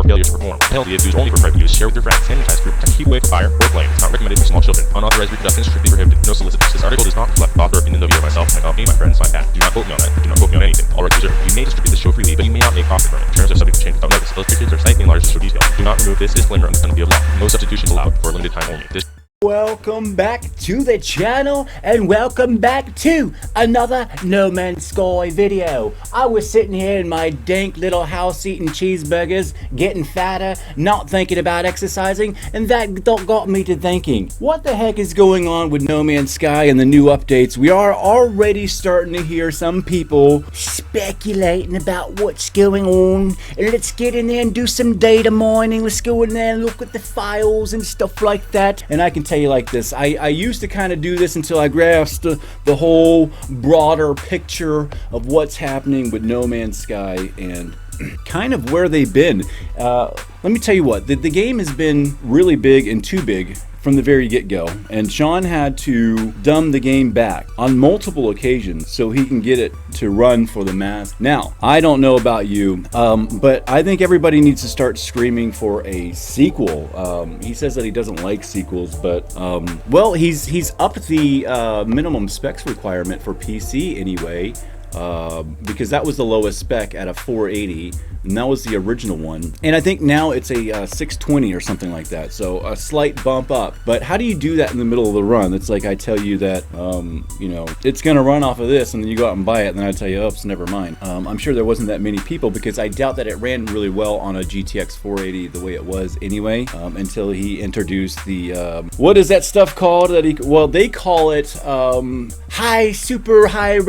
failure to perform. Penalty is used only for private use. Share with your friends. Sanitize group. Keep away from fire or flame. It's not recommended for small children. Unauthorized reproduction is strictly prohibited. No solicitors. This article does not reflect author opinions of either myself, my company, my friends, my path. Do not quote me on that. Do not quote me on anything. All rights reserved. You may distribute this show freely, but you may not make profit from it. Terms are subject to change without notice. Illustrations are slightly enlarged or detailed. Do not remove this disclaimer under penalty of law. No substitutions allowed for a limited time only. Welcome back to the channel, and welcome back to another No Man's Sky video. I was sitting here in my dank little house eating cheeseburgers, getting fatter, not thinking about exercising, and that got me to thinking, what the heck is going on with No Man's Sky and the new updates? We are already starting to hear some people speculating about what's going on, and let's get in there and do some data mining. Let's go in there and look at the files and stuff like that. And I can tell you like this, I used to kind of do this until I grasped the whole broader picture of what's happening with No Man's Sky and kind of where they've been. Let me tell you what, the game has been really big and too big from the very get-go, and Sean had to dumb the game back on multiple occasions so he can get it to run for the mass. Now, I don't know about you, but I think everybody needs to start screaming for a sequel. He says that he doesn't like sequels, but well, he's upped the minimum specs requirement for PC anyway, because that was the lowest spec at a 480, and that was the original one, and I think now it's a 620 or something like that, so a slight bump up. But how do you do that in the middle of the run? It's like I tell you that you know, it's gonna run off of this, and then you go out and buy it, and then I tell you, oops, never mind. I'm sure there wasn't that many people, because I doubt that it ran really well on a GTX 480 the way it was anyway, until he introduced the what is that stuff called that he, well, they call it super high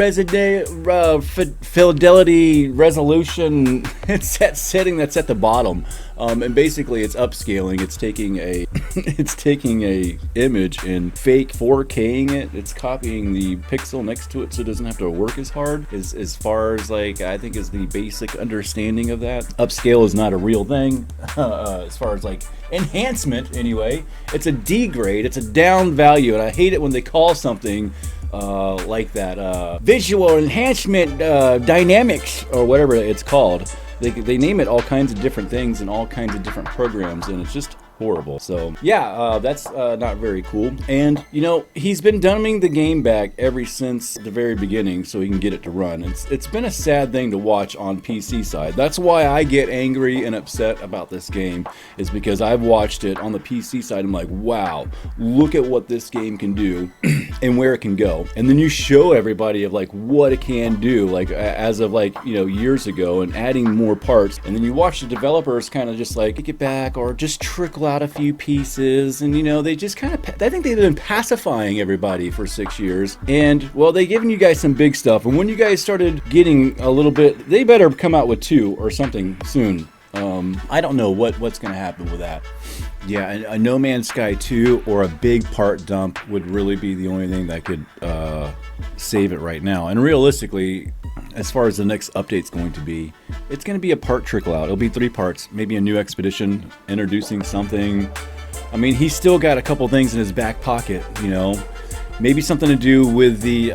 fidelity resolution. It's that setting that's at the bottom, and basically it's upscaling. It's taking a it's taking a image and fake 4King it. It's copying the pixel next to it so it doesn't have to work as hard. As far as, like, I think is the basic understanding of that. Upscale is not a real thing as far as like enhancement anyway. It's a degrade, it's a down value, and I hate it when they call something like that visual enhancement dynamics or whatever it's called. They name it all kinds of different things in all kinds of different programs, and it's just horrible. So yeah, that's not very cool. And you know, he's been dumbing the game back ever since the very beginning so he can get it to run. It's been a sad thing to watch on PC side. That's why I get angry and upset about this game, is because I've watched it on the PC side. I'm like, wow, look at what this game can do and where it can go. And then you show everybody of like what it can do, like as of like, you know, years ago, and adding more parts. And then you watch the developers kind of just like kick it back or just trickle out a few pieces, and you know, they just kind of, I think they've been pacifying everybody for 6 years, and well, they giving you guys some big stuff, and when you guys started getting a little bit, they better come out with 2 or something soon. I don't know what's gonna happen with that. Yeah, a No Man's Sky 2 or a big part dump would really be the only thing that could save it right now. And realistically, as far as the next update's going to be, it's going to be a part trickle out. It'll be 3 parts, maybe a new expedition, introducing something. I mean, he's still got a couple things in his back pocket, you know, maybe something to do with the,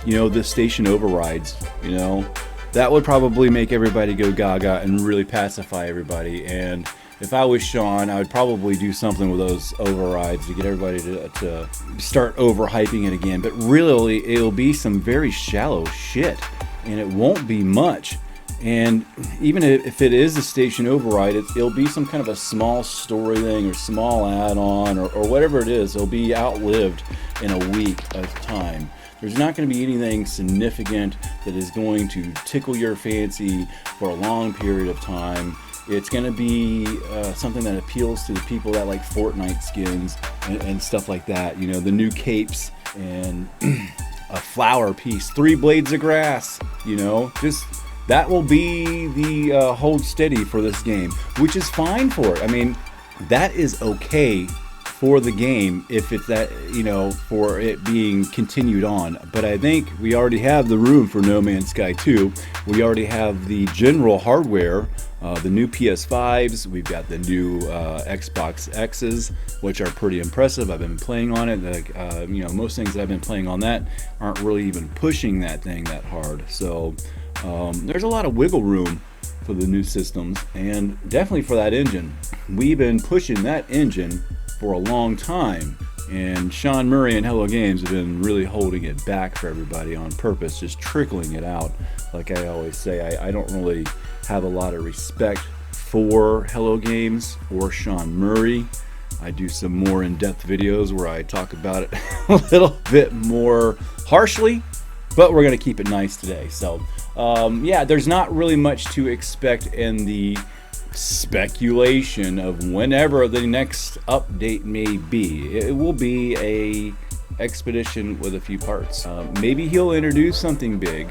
you know, the station overrides, you know. That would probably make everybody go gaga and really pacify everybody. And if I was Sean, I would probably do something with those overrides to get everybody to start overhyping it again. But really, it'll be some very shallow shit, and it won't be much. And even if it is a station override, it'll be some kind of a small story thing or small add-on or whatever it is. It'll be outlived in a week of time. There's not going to be anything significant that is going to tickle your fancy for a long period of time. It's going to be something that appeals to the people that like Fortnite skins and stuff like that. You know, the new capes and a flower piece, 3 blades of grass, you know, just that will be the hold steady for this game, which is fine for it. I mean, that is okay for the game if it's that, you know, for it being continued on. But I think we already have the room for No Man's Sky 2. We already have the general hardware, the new PS5s, we've got the new Xbox X's, which are pretty impressive. I've been playing on it. Like, you know, most things that I've been playing on that aren't really even pushing that thing that hard. So there's a lot of wiggle room for the new systems, and definitely for that engine. We've been pushing that engine for a long time, and Sean Murray and Hello Games have been really holding it back for everybody on purpose, just trickling it out. Like I always say, I don't really have a lot of respect for Hello Games or Sean Murray. I do some more in-depth videos where I talk about it a little bit more harshly, but we're going to keep it nice today. So yeah, there's not really much to expect in the speculation of whenever the next update may be. It will be a expedition with a few parts. Maybe he'll introduce something big,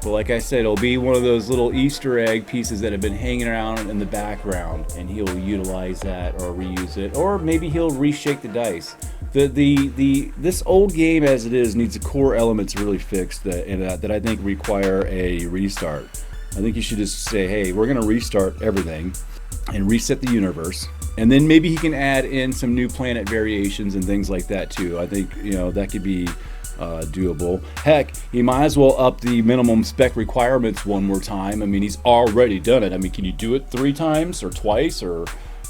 but like I said, it'll be one of those little Easter egg pieces that have been hanging around in the background, and he'll utilize that or reuse it, or maybe he'll reshake the dice. This old game as it is needs the core elements really fixed that I think require a restart. I think you should just say, hey, we're going to restart everything and reset the universe, and then maybe he can add in some new planet variations and things like that too. I think, you know, that could be doable. Heck, he might as well up the minimum spec requirements one more time. I mean, he's already done it. I mean, can you do it 3 times or twice? Or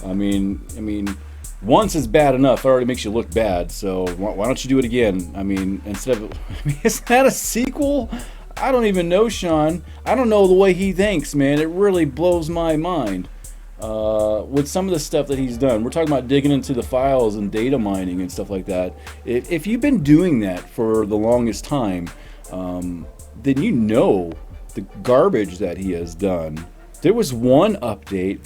I mean once is bad enough. It already makes you look bad, so why don't you do it again? I mean, instead of, I mean, is that a sequel? I don't even know, Sean. I don't know the way he thinks, man. It really blows my mind with some of the stuff that he's done. We're talking about digging into the files and data mining and stuff like that. If you've been doing that for the longest time, then you know the garbage that he has done. There was one update,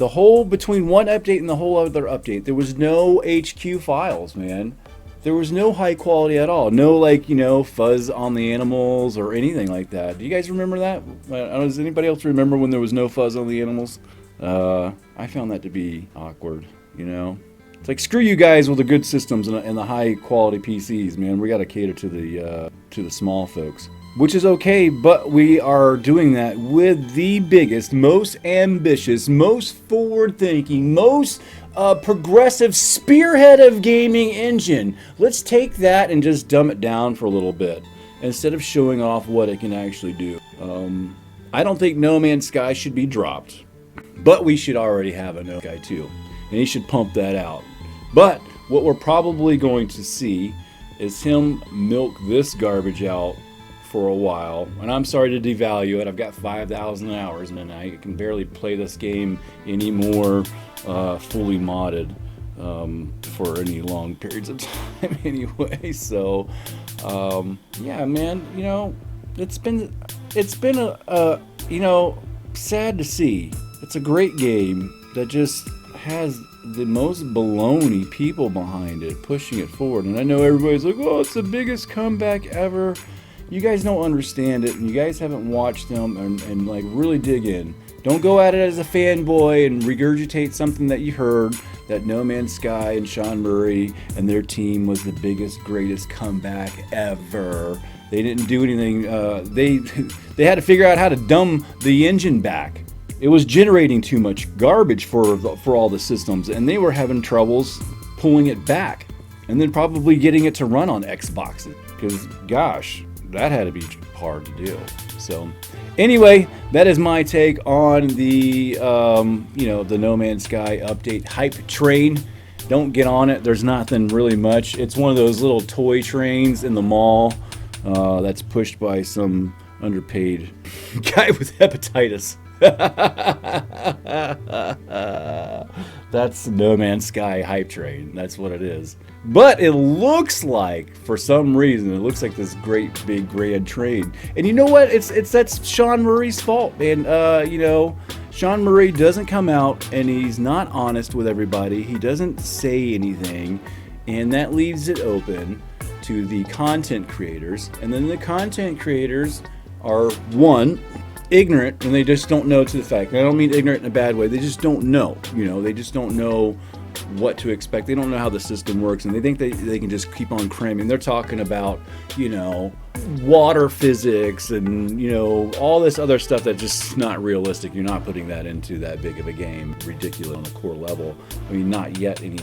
between one update and the whole other update, there was no HQ files, man. There was no high quality at all. No, like, you know, fuzz on the animals or anything like that. Do you guys remember that? Does anybody else remember when there was no fuzz on the animals? I found that to be awkward, you know? It's like, screw you guys with the good systems and the high quality PCs, man. We got to cater to the small folks. Which is okay, but we are doing that with the biggest, most ambitious, most forward-thinking, most progressive spearhead of gaming engine. Let's take that and just dumb it down for a little bit instead of showing off what it can actually do. I don't think No Man's Sky should be dropped, but we should already have a No Man's Sky 2, and he should pump that out. But what we're probably going to see is him milk this garbage out for a while, and I'm sorry to devalue it. I've got 5,000 hours and I can barely play this game anymore fully modded for any long periods of time anyway. So yeah, man, you know, it's been a you know, sad to see. It's a great game that just has the most baloney people behind it pushing it forward, and I know everybody's like, oh, it's the biggest comeback ever. You guys don't understand it, and you guys haven't watched them and like really dig in. Don't go at it as a fanboy and regurgitate something that you heard, that No Man's Sky and Sean Murray and their team was the biggest, greatest comeback ever. They didn't do anything. They had to figure out how to dumb the engine back. It was generating too much garbage for all the systems, and they were having troubles pulling it back, and then probably getting it to run on Xboxes. Because gosh, that had to be hard to do. So anyway, that is my take on the you know, the No Man's Sky update hype train. Don't get on it. There's nothing really much. It's one of those little toy trains in the mall that's pushed by some underpaid guy with hepatitis. That's No Man's Sky hype train. That's what it is. But it looks like, for some reason, it looks like this great big grand train. And you know what? That's Sean Murray's fault, man. You know, Sean Murray doesn't come out and he's not honest with everybody. He doesn't say anything, and that leaves it open to the content creators. And then the content creators are, one, ignorant, and they just don't know to the fact. And I don't mean ignorant in a bad way. They just don't know. You know, they just don't know what to expect. They don't know how the system works, and they think they can just keep on cramming. They're talking about, you know, water physics and, you know, all this other stuff that's just not realistic. You're not putting that into that big of a game. Ridiculous on the core level. I mean, not yet any.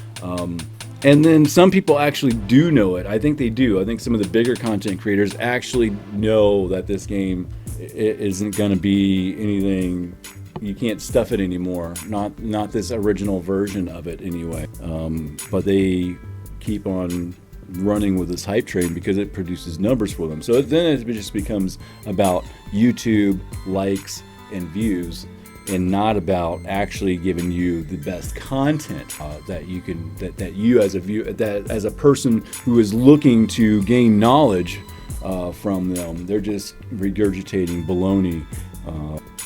And then some people actually do know it. I think they do. I think some of the bigger content creators actually know that this game isn't going to be anything you can't stuff it anymore. Not this original version of it anyway. But they keep on running with this hype train because it produces numbers for them. So then it just becomes about YouTube likes and views, and not about actually giving you the best content that you can that you as a as a person who is looking to gain knowledge from them. They're just regurgitating baloney.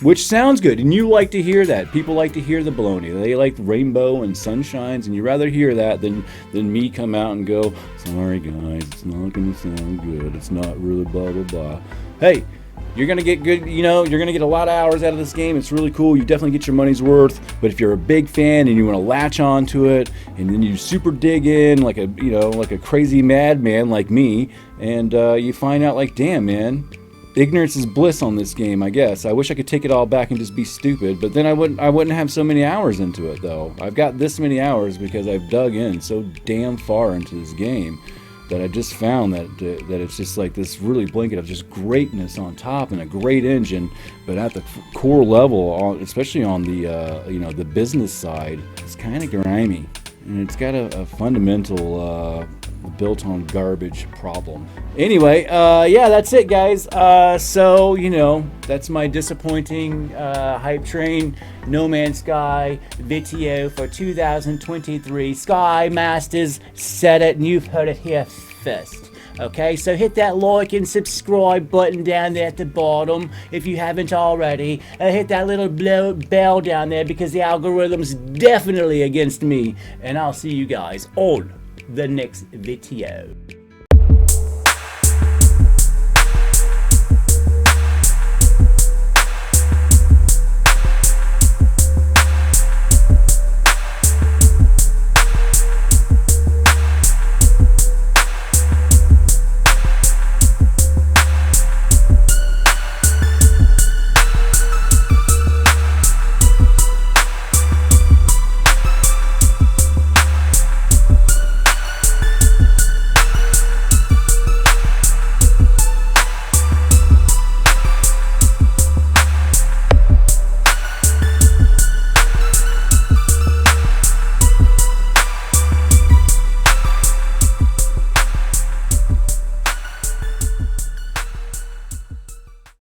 Which sounds good, and you like to hear that. People like to hear the baloney. They like rainbow and sunshines, and you rather hear that than me come out and go, sorry guys, it's not going to sound good. It's not really blah, blah, blah. Hey, you're going to get good, you're going to get a lot of hours out of this game. It's really cool. You definitely get your money's worth. But if you're a big fan and you want to latch on to it, and then you super dig in like a crazy madman like me, and you find out like, damn, man, ignorance is bliss on this game, I guess. I wish I could take it all back and just be stupid, but then I wouldn't have so many hours into it, though. I've got this many hours because I've dug in so damn far into this game that I just found that it's just like this really blanket of just greatness on top and a great engine, but at the core level, especially on the the business side, it's kind of grimy, and it's got a fundamental built on garbage problem. Anyway, yeah, that's it, guys. So that's my disappointing hype train No Man's Sky video for 2023. Sky Masters said it, and you've heard it here first. Okay, so hit that like and subscribe button down there at the bottom if you haven't already. Hit that little bell down there because the algorithm's definitely against me. And I'll see you guys on the next video.